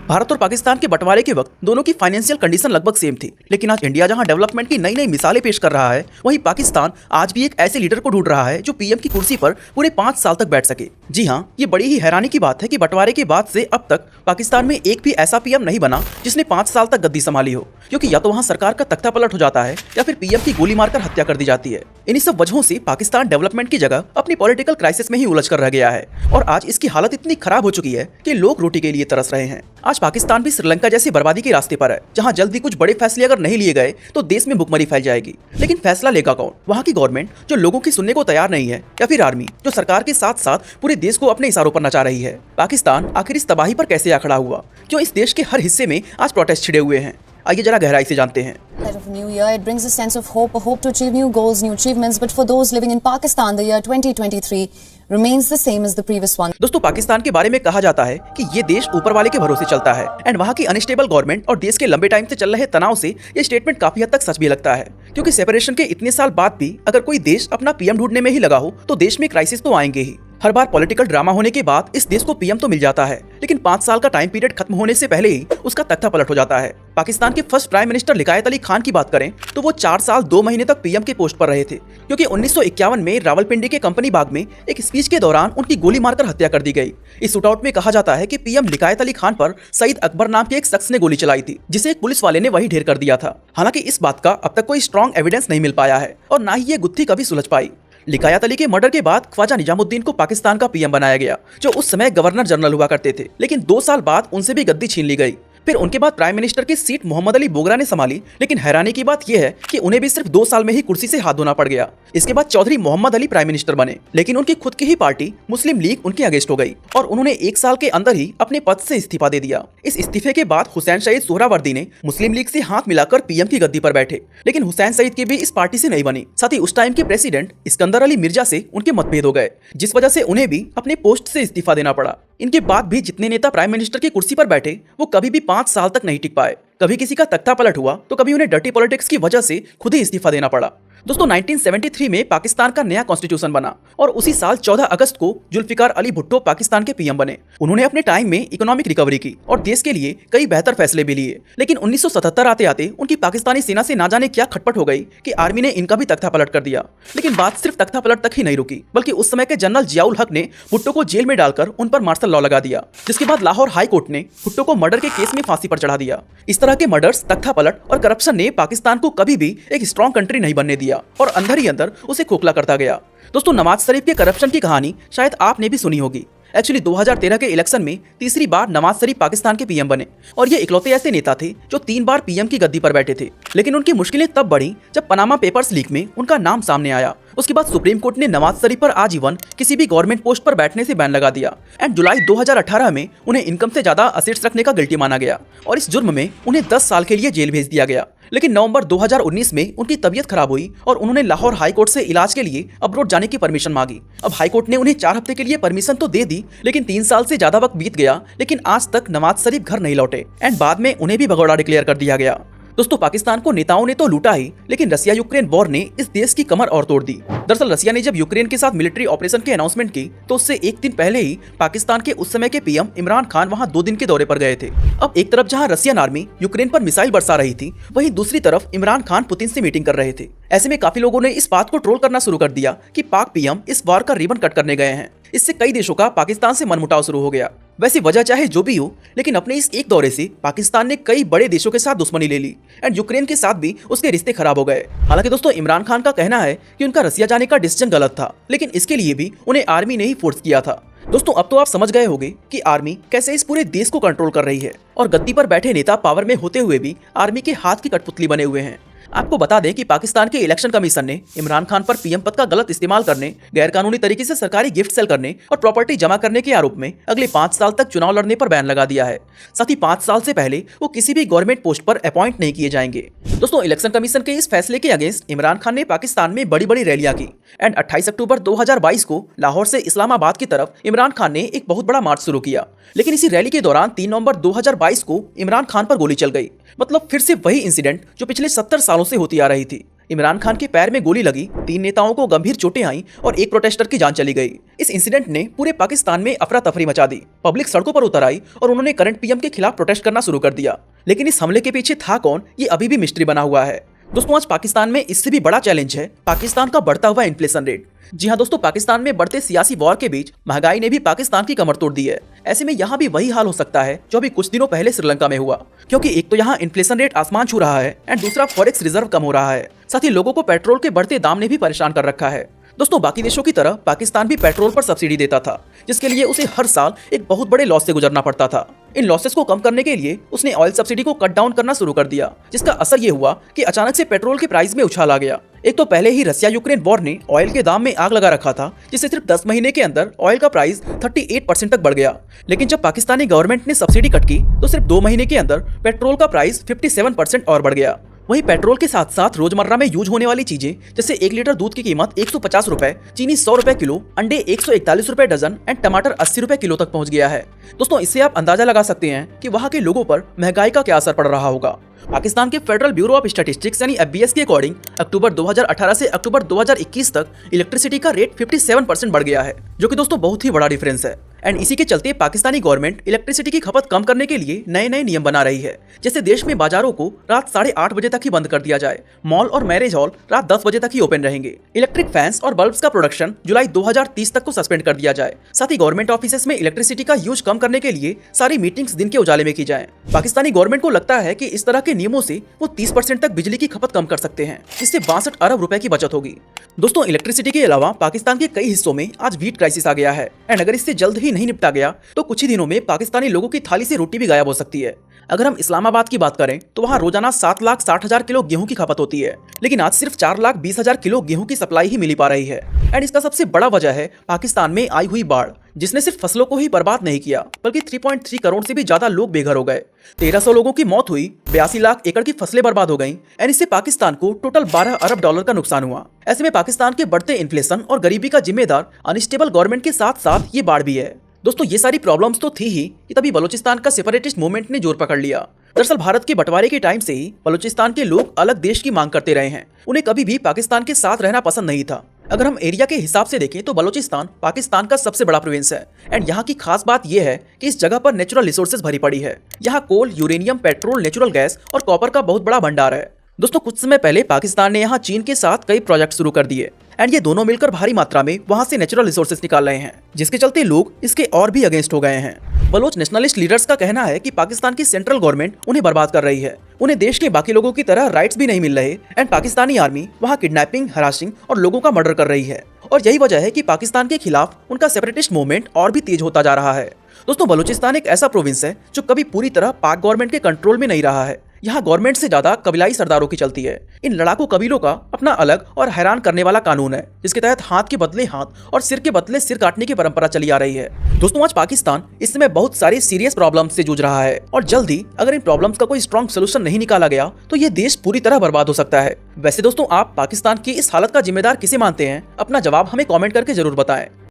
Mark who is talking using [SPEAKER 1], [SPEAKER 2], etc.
[SPEAKER 1] भारत और पाकिस्तान के बंटवारे के वक्त दोनों की फाइनेंशियल कंडीशन लगभग सेम थी, लेकिन आज इंडिया जहां डेवलपमेंट की नई नई मिसालें पेश कर रहा है, वहीं पाकिस्तान आज भी एक ऐसे लीडर को ढूंढ रहा है जो पीएम की कुर्सी पर पूरे 5 साल तक बैठ सके। जी हाँ, ये बड़ी ही हैरानी की बात है कि बंटवारे के बाद से अब तक पाकिस्तान में एक भी ऐसा पीएम नहीं बना जिसने 5 साल तक गद्दी संभाली हो, क्योंकि या तो वहाँ सरकार का तख्ता पलट हो जाता है या फिर पीएम की गोली मारकर हत्या कर दी जाती है। इन्हीं सब वजहों से पाकिस्तान डेवलपमेंट की जगह अपनी पॉलिटिकल क्राइसिस में ही उलझ कर रह गया है और आज इसकी हालत इतनी खराब हो चुकी है कि लोग रोटी के लिए तरस रहे हैं। आज पाकिस्तान भी श्रीलंका जैसी बर्बादी के रास्ते पर है, जहां जल्दी कुछ बड़े फैसले अगर नहीं लिए गए तो देश में भुखमरी फैल जाएगी। लेकिन फैसला लेगा कौन? वहां की गवर्नमेंट जो लोगों की सुनने को तैयार नहीं है, या फिर आर्मी जो सरकार के साथ साथ पूरे देश को अपने इशारों पर नचा रही है? पाकिस्तान आखिर इस तबाही पर कैसे आ खड़ा हुआ? क्यों इस देश के हर हिस्से में आज प्रोटेस्ट छिड़े हुए हैं? आइए जरा गहराई से जानते हैं।
[SPEAKER 2] Of a new year, it brings a sense of hope, a hope to achieve new goals, new achievements. But for those living in Pakistan, the year 2023 remains the same as the previous one.
[SPEAKER 1] दोस्तों, पाकिस्तान के बारे में कहा जाता है कि ये देश ऊपर वाले के भरोसे चलता है एंड वहाँ की अनस्टेबल गवर्नमेंट और देश के लंबे टाइम से चल रहे तनाव से ये स्टेटमेंट काफी हद तक सच भी लगता है, क्योंकि सेपरेशन के इतने साल बाद भी अगर कोई देश अपना पीएम ढूंढने में ही लगा हो तो देश में क्राइसिस तो आएंगे ही। हर बार पॉलिटिकल ड्रामा होने के बाद इस देश को पीएम तो मिल जाता है, लेकिन 5 साल का टाइम पीरियड खत्म होने से पहले ही उसका तख्ता पलट हो जाता है। पाकिस्तान के first prime minister Liaquat Ali Khan की बात करें तो वो 4 साल 2 महीने तक पीएम के पोस्ट पर रहे थे, क्योंकि 1951 में रावलपिंडी के कंपनी बाग में एक स्पीच के दौरान उनकी गोली मारकर हत्या कर दी गई। इस शूटआउट में कहा जाता है कि पीएम लियाकत अली खान पर सईद अकबर नाम के एक शख्स ने गोली चलाई थी, जिसे एक पुलिस वाले ने वही ढेर कर दिया था। हालांकि इस बात का अब तक कोई स्ट्रॉन्ग एविडेंस नहीं मिल पाया है और ना ही ये गुत्थी कभी सुलझ पाई। लियाकत अली के मर्डर के बाद ख्वाजा निजामुद्दीन को पाकिस्तान का पीएम बनाया गया, जो उस समय गवर्नर जनरल हुआ करते थे, लेकिन 2 साल बाद उनसे भी गद्दी छीन ली गई। फिर उनके बाद प्राइम मिनिस्टर की सीट मोहम्मद अली बोगरा ने संभाली, लेकिन हैरानी की बात यह है कि उन्हें भी सिर्फ 2 साल में ही कुर्सी से हाथ धोना पड़ गया। इसके बाद चौधरी मोहम्मद अली प्राइम मिनिस्टर बने, लेकिन उनकी खुद की ही पार्टी मुस्लिम लीग उनके अगेंस्ट हो गई और उन्होंने 1 साल के अंदर ही अपने पद से इस्तीफा दे दिया। इस इस्तीफे के बाद हुसैन सईद सोहरावर्दी ने मुस्लिम लीग से हाथ मिलाकर पीएम की गद्दी पर बैठे, लेकिन हुसैन सईद की भी इस पार्टी से नहीं बनी। साथ ही उस टाइम के प्रेसिडेंट इस्कंदर अली मिर्जा से उनके मतभेद हो गए, जिस वजह से उन्हें भी अपने पोस्ट से इस्तीफा देना पड़ा। इनके बाद भी जितने नेता प्राइम मिनिस्टर की कुर्सी पर बैठे वो कभी भी 5 साल तक नहीं टिक पाए। कभी किसी का तख्ता पलट हुआ तो कभी उन्हें डर्टी पॉलिटिक्स की वजह से खुद ही इस्तीफा देना पड़ा। दोस्तों, 1973 में पाकिस्तान का नया कॉन्स्टिट्यूशन बना और उसी साल 14 अगस्त को जुल्फिकार अली भुट्टो पाकिस्तान के पीएम बने। उन्होंने अपने टाइम में इकोनॉमिक रिकवरी की और देश के लिए कई बेहतर फैसले भी लिए, लेकिन 1977 आते आते उनकी पाकिस्तानी सेना से ना जाने क्या खटपट हो गई कि आर्मी ने इनका भी तख्ता पलट कर दिया। लेकिन बात सिर्फ तख्ता पलट तक ही नहीं रुकी, बल्कि उस समय के जनरल जियाउल हक ने भुट्टो को जेल में डालकर उन पर मार्शल लॉ लगा दिया, जिसके बाद लाहौर हाई कोर्ट ने भुट्टो को मर्डर के केस में फांसी पर चढ़ा दिया। इस तरह के मर्डर्स, तख्ता पलट और करप्शन ने पाकिस्तान को कभी भी एक स्ट्रॉन्ग कंट्री नहीं बनने दिया और अंदर ही अंदर उसे खोखला करता गया। दोस्तों, नवाज शरीफ के करप्शन की कहानी शायद आपने भी सुनी होगी। एक्चुअली 2013 के इलेक्शन में तीसरी बार नवाज शरीफ पाकिस्तान के पीएम बने और ये इकलौते ऐसे नेता थे जो 3 बार पीएम की गद्दी पर बैठे थे। लेकिन उनकी मुश्किलें तब बढ़ी जब पनामा पेपर्स लीक में उनका नाम सामने आया। उसके बाद सुप्रीम कोर्ट ने नवाज शरीफ पर आजीवन किसी भी गवर्नमेंट पोस्ट पर बैठने से बैन लगा दिया एंड जुलाई 2018 में उन्हें इनकम से ज्यादा असेट्स रखने का गिल्टी माना गया और इस जुर्म में उन्हें 10 साल के लिए जेल भेज दिया गया। लेकिन नवंबर 2019 में उनकी तबीयत खराब हुई और उन्होंने लाहौर हाई कोर्ट से इलाज के लिए अब्रोड जाने की परमिशन मांगी। अब हाई कोर्ट ने उन्हें 4 हफ्ते के लिए परमिशन तो दे दी, लेकिन 3 साल से ज्यादा वक्त बीत गया, लेकिन आज तक नवाज शरीफ घर नहीं लौटे एंड बाद में उन्हें भी भगौड़ा डिक्लेयर कर दिया गया। दोस्तों, पाकिस्तान को नेताओं ने तो लूटा ही, लेकिन रसिया यूक्रेन वॉर ने इस देश की कमर और तोड़ दी। दरअसल रसिया ने जब यूक्रेन के साथ मिलिट्री ऑपरेशन की अनाउंसमेंट की तो उससे 1 दिन पहले ही पाकिस्तान के उस समय के पीएम इमरान खान वहां 2 दिन के दौरे पर गए थे। अब एक तरफ जहां रसियन आर्मी यूक्रेन पर मिसाइल बरसा रही थी, वहीं दूसरी तरफ इमरान खान पुतिन से मीटिंग कर रहे थे। ऐसे में काफी लोगों ने इस बात को ट्रोल करना शुरू कर दिया कि पाक पीएम इस वॉर का रिबन कट करने गए हैं। इससे कई देशों का पाकिस्तान से मनमुटाव शुरू हो गया। वैसे वजह चाहे जो भी हो, लेकिन अपने इस एक दौरे से पाकिस्तान ने कई बड़े देशों के साथ दुश्मनी ले ली एंड यूक्रेन के साथ भी उसके रिश्ते खराब हो गए। हालांकि दोस्तों, इमरान खान का कहना है कि उनका रसिया जाने का डिसीजन गलत था, लेकिन इसके लिए भी उन्हें आर्मी ने ही फोर्स किया था। दोस्तों, अब तो आप समझ गए होंगे कि आर्मी कैसे इस पूरे देश को कंट्रोल कर रही है और गद्दी पर बैठे नेता पावर में होते हुए भी आर्मी के हाथ की कठपुतली बने हुए हैं। आपको बता दें कि पाकिस्तान के इलेक्शन कमीशन ने इमरान खान पर पीएम पद का गलत इस्तेमाल करने, गैरकानूनी तरीके से सरकारी गिफ्ट सेल करने और प्रॉपर्टी जमा करने के आरोप में अगले 5 साल तक चुनाव लड़ने पर बैन लगा दिया है। साथ ही 5 साल से पहले वो किसी भी गवर्नमेंट पोस्ट पर अपॉइंट नहीं किए जाएंगे। दोस्तों, इलेक्शन कमीशन के इस फैसले के अगेंस्ट इमरान खान ने पाकिस्तान में बड़ी बड़ी रैलियां की एंड 28 अक्टूबर 2022 को लाहौर से इस्लामाबाद की तरफ इमरान खान ने एक बहुत बड़ा मार्च शुरू किया। लेकिन इसी रैली के दौरान 3 नवंबर 2022 को इमरान खान पर गोली चल गई। मतलब फिर से वही इंसिडेंट जो पिछले 70 सालों से होती आ रही थी। इमरान खान के पैर में गोली लगी, 3 नेताओं को गंभीर चोटें आईं और एक प्रोटेस्टर की जान चली गई। इस इंसिडेंट ने पूरे पाकिस्तान में अफरा तफरी मचा दी। पब्लिक सड़कों पर उतर आई और उन्होंने करंट पीएम के खिलाफ प्रोटेस्ट करना शुरू कर दिया। लेकिन इस हमले के पीछे था कौन, ये अभी भी मिस्ट्री बना हुआ है। दोस्तों, आज पाकिस्तान में इससे भी बड़ा चैलेंज है पाकिस्तान का बढ़ता हुआ इन्फ्लेशन रेट। जी हाँ दोस्तों, पाकिस्तान में बढ़ते सियासी वॉर के बीच महंगाई ने भी पाकिस्तान की कमर तोड़ दी है। ऐसे में यहाँ भी वही हाल हो सकता है जो अभी कुछ दिनों पहले श्रीलंका में हुआ, क्योंकि एक तो यहाँ इन्फ्लेशन रेट आसमान छू रहा है एंड दूसरा फॉरेक्स रिजर्व कम हो रहा है। साथ ही लोगों को पेट्रोल के बढ़ते दाम ने भी परेशान कर रखा है। दोस्तों, बाकी देशों की तरह पाकिस्तान भी पेट्रोल पर सब्सिडी देता था, जिसके लिए उसे हर साल एक बहुत बड़े लॉस से गुजरना पड़ता था। इन लॉसेस को कम करने के लिए उसने ऑयल सब्सिडी को कट डाउन करना शुरू कर दिया, जिसका असर ये हुआ कि अचानक से पेट्रोल के प्राइस में उछाल आ गया। एक तो पहले ही रसिया यूक्रेन वॉर ने ऑयल के दाम में आग लगा रखा था, जिससे सिर्फ 10 महीने के अंदर ऑयल का प्राइस 38% तक बढ़ गया। लेकिन जब पाकिस्तानी गवर्नमेंट ने सब्सिडी कट की तो सिर्फ 2 महीने के अंदर पेट्रोल का प्राइस 57% और बढ़ गया। वहीं पेट्रोल के साथ साथ रोजमर्रा में यूज होने वाली चीजें जैसे 1 लीटर दूध की कीमत 150 रुपए, चीनी 100 रुपए किलो, अंडे 141 रुपए डजन एंड टमाटर 80 रुपए किलो तक पहुंच गया है। दोस्तों, इससे आप अंदाजा लगा सकते हैं कि वहां के लोगों पर महंगाई का क्या असर पड़ रहा होगा। पाकिस्तान के फेडरल ब्यूरो ऑफ स्टैटिस्टिक्स यानी FBS के अकॉर्डिंग अक्टूबर 2018 से अक्टूबर 2021 तक इलेक्ट्रिसिटी का रेट 57% बढ़ गया है, जो कि दोस्तों बहुत ही बड़ा डिफरेंस है। एंड इसी के चलते पाकिस्तानी गवर्नमेंट इलेक्ट्रिसिटी की खपत कम करने के लिए नए नए नियम बना रही है। जैसे देश में बाजारों को रात 8:30 बजे तक ही बंद कर दिया जाए, मॉल और मैरिज हॉल रात 10 बजे तक ही ओपन रहेंगे, इलेक्ट्रिक फैंस और बल्ब्स का प्रोडक्शन जुलाई 2030 तक को सस्पेंड कर दिया जाए। साथ ही गवर्नमेंट ऑफिसेस में इलेक्ट्रिसिटी का यूज कम करने के लिए सारी मीटिंग्स दिन के उजाले में की जाए। पाकिस्तानी गवर्नमेंट को लगता है कि इस तरह के नियमों से वो 30% तक बिजली की खपत कम कर सकते हैं, जिससे 62 अरब रुपए की बचत होगी। दोस्तों, इलेक्ट्रिसिटी के अलावा पाकिस्तान के कई हिस्सों में आज वीट क्राइसिस आ गया है एंड अगर इससे जल्द ही नहीं निपटा गया तो कुछ ही दिनों में पाकिस्तानी लोगों की थाली से रोटी भी गायब हो सकती है। अगर हम इस्लामाबाद की बात करें तो वहाँ रोजाना 7,60,000 किलो गेहूं की खपत होती है, लेकिन आज सिर्फ 4,20,000 किलो गेहूं की सप्लाई ही मिल पा रही है। एंड इसका सबसे बड़ा वजह है पाकिस्तान में आई हुई बाढ़, जिसने सिर्फ फसलों को ही बर्बाद नहीं किया बल्कि 3.3 करोड़ से भी ज्यादा लोग बेघर हो गए। 1300 लोगों की मौत हुई, 82 लाख एकड़ की फसलें बर्बाद हो गईं एंड इससे पाकिस्तान को टोटल 12 अरब डॉलर का नुकसान हुआ। ऐसे में पाकिस्तान के बढ़ते इन्फ्लेशन और गरीबी का जिम्मेदार अनस्टेबल गवर्नमेंट के साथ साथ ये बाढ़ भी है। दोस्तों, ये सारी प्रॉब्लम्स तो थी ही कि तभी बलूचिस्तान का सेपरेटिस्ट मूवमेंट ने जोर पकड़ लिया। दरअसल भारत के बंटवारे के टाइम से ही बलूचिस्तान के लोग अलग देश की मांग करते रहे हैं। उन्हें कभी भी पाकिस्तान के साथ रहना पसंद नहीं था। अगर हम एरिया के हिसाब से देखें तो बलूचिस्तान पाकिस्तान का सबसे बड़ा प्रोविंस है एंड यहाँ की खास बात यह है कि इस जगह पर नेचुरल रिसोर्सेज भरी पड़ी है। यहाँ कोल, यूरेनियम, पेट्रोल, नेचुरल गैस और कॉपर का बहुत बड़ा भंडार है। दोस्तों, कुछ समय पहले पाकिस्तान ने यहाँ चीन के साथ कई प्रोजेक्ट शुरू कर दिए एंड ये दोनों मिलकर भारी मात्रा में वहाँ से नेचुरल रिसोर्सेज निकाल रहे हैं, जिसके चलते लोग इसके और भी अगेंस्ट हो गए हैं। बलोच नेशनलिस्ट लीडर्स का कहना है कि पाकिस्तान की सेंट्रल गवर्नमेंट उन्हें बर्बाद कर रही है। उन्हें देश के बाकी लोगों की तरह राइट्स भी नहीं मिल रहे एंड पाकिस्तानी आर्मी वहाँ किडनैपिंग, हरासिंग और लोगों का मर्डर कर रही है। और यही वजह है कि पाकिस्तान के खिलाफ उनका सेपरेटिस्ट मूवमेंट और भी तेज होता जा रहा है। दोस्तों, बलूचिस्तान एक ऐसा प्रोविंस है जो कभी पूरी तरह पाक गवर्नमेंट के कंट्रोल में नहीं रहा है। यहाँ गवर्नमेंट से ज्यादा कबीलाई सरदारों की चलती है। इन लड़ाकू कबीलों का अपना अलग और हैरान करने वाला कानून है, जिसके तहत हाथ के बदले हाथ और सिर के बदले सिर काटने की परंपरा चली आ रही है। दोस्तों, आज पाकिस्तान इस समय बहुत सारी सीरियस प्रॉब्लम से जूझ रहा है और जल्द ही अगर इन प्रॉब्लम्स का कोई स्ट्रॉन्ग सोल्यूशन नहीं निकाला गया तो ये देश पूरी तरह बर्बाद हो सकता है। वैसे दोस्तों, आप पाकिस्तान की इस हालत का जिम्मेदार किसे मानते हैं? अपना जवाब हमें कॉमेंट करके जरूर बताएं।